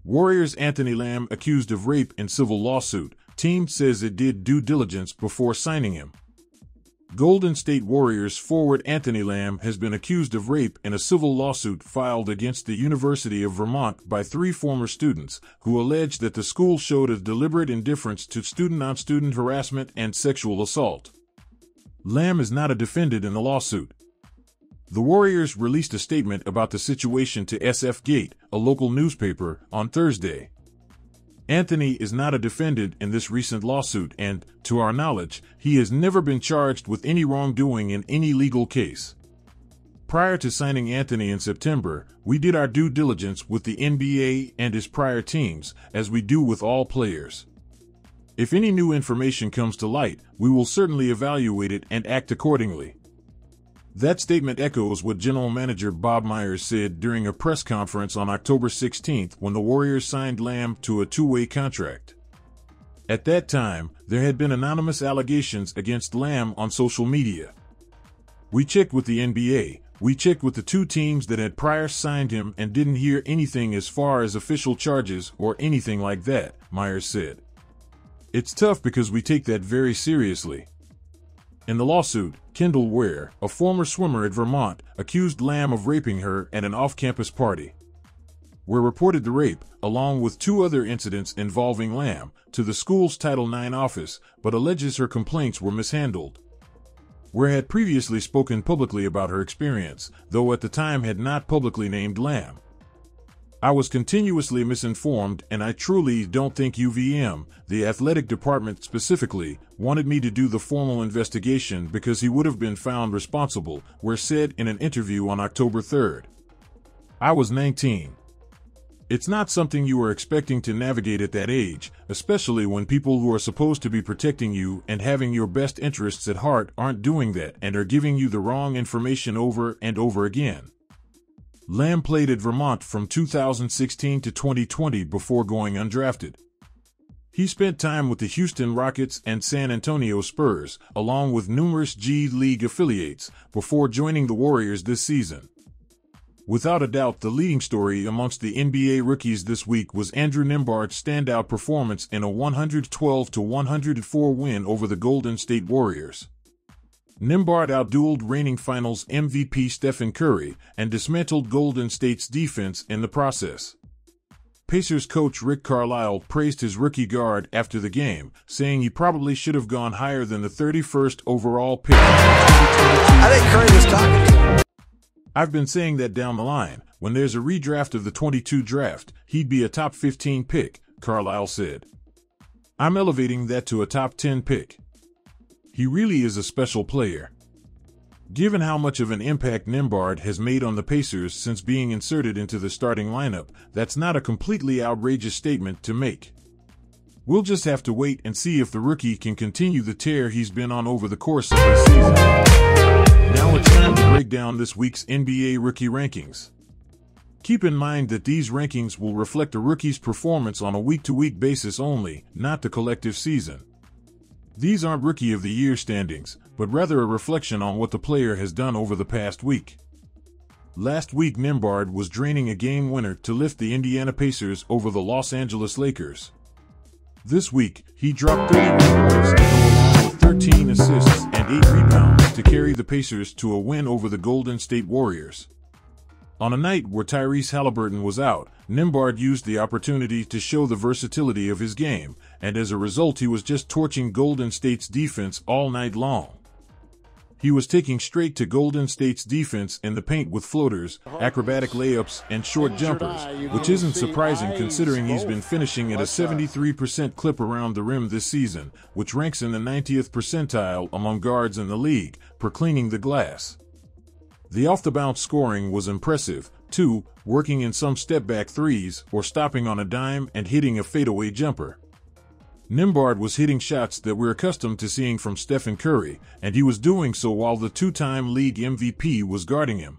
Warriors Anthony Lamb accused of rape in civil lawsuit. Team says it did due diligence before signing him. Golden State Warriors forward Anthony Lamb has been accused of rape in a civil lawsuit filed against the University of Vermont by 3 former students who allege that the school showed a deliberate indifference to student-on-student harassment and sexual assault. Lamb is not a defendant in the lawsuit. The Warriors released a statement about the situation to SF Gate, a local newspaper, on Thursday. Anthony is not a defendant in this recent lawsuit and, to our knowledge, he has never been charged with any wrongdoing in any legal case. Prior to signing Anthony in September, we did our due diligence with the NBA and his prior teams, as we do with all players. If any new information comes to light, we will certainly evaluate it and act accordingly. That statement echoes what General Manager Bob Myers said during a press conference on October 16 when the Warriors signed Lamb to a 2-way contract. At that time, there had been anonymous allegations against Lamb on social media. We checked with the NBA, we checked with the 2 teams that had prior signed him and didn't hear anything as far as official charges or anything like that, Myers said. It's tough because we take that very seriously. In the lawsuit, Kendall Ware, a former swimmer at Vermont, accused Lamb of raping her at an off-campus party. Ware reported the rape, along with 2 other incidents involving Lamb, to the school's Title IX office, but alleges her complaints were mishandled. Ware had previously spoken publicly about her experience, though at the time had not publicly named Lamb. I was continuously misinformed, and I truly don't think UVM, the athletic department specifically, wanted me to do the formal investigation because he would have been found responsible, Ware said in an interview on October 3rd. I was 19. It's not something you are expecting to navigate at that age, especially when people who are supposed to be protecting you and having your best interests at heart aren't doing that and are giving you the wrong information over and over again. Lamb played at Vermont from 2016 to 2020 before going undrafted. He spent time with the Houston Rockets and San Antonio Spurs, along with numerous G League affiliates, before joining the Warriors this season. Without a doubt, the leading story amongst the NBA rookies this week was Andrew Nembhard's standout performance in a 112-104 win over the Golden State Warriors. Nembhard outdueled reigning Finals MVP Stephen Curry and dismantled Golden State's defense in the process. Pacers coach Rick Carlisle praised his rookie guard after the game, saying he probably should have gone higher than the 31st overall pick. I think Curry was talking. I've been saying that down the line. When there's a redraft of the 22 draft, he'd be a top 15 pick, Carlisle said. I'm elevating that to a top 10 pick. He really is a special player. Given how much of an impact Nembhard has made on the Pacers since being inserted into the starting lineup, that's not a completely outrageous statement to make. We'll just have to wait and see if the rookie can continue the tear he's been on over the course of this season. Now it's time to break down this week's NBA rookie rankings. Keep in mind that these rankings will reflect a rookie's performance on a week-to-week basis only, not the collective season. These aren't Rookie of the Year standings, but rather a reflection on what the player has done over the past week. Last week, Nembhard was draining a game winner to lift the Indiana Pacers over the Los Angeles Lakers. This week, he dropped 31 points to go along with 13 assists and 8 rebounds to carry the Pacers to a win over the Golden State Warriors. On a night where Tyrese Haliburton was out, Nembhard used the opportunity to show the versatility of his game, and as a result he was just torching Golden State's defense all night long. He was taking straight to Golden State's defense in the paint with floaters, acrobatic layups, and short jumpers, which isn't surprising considering he's been finishing at a 73% clip around the rim this season, which ranks in the 90th percentile among guards in the league, per cleaning the glass. The off-the-bounce scoring was impressive, too, working in some step-back threes or stopping on a dime and hitting a fadeaway jumper. Nembhard was hitting shots that we're accustomed to seeing from Stephen Curry, and he was doing so while the 2-time league MVP was guarding him.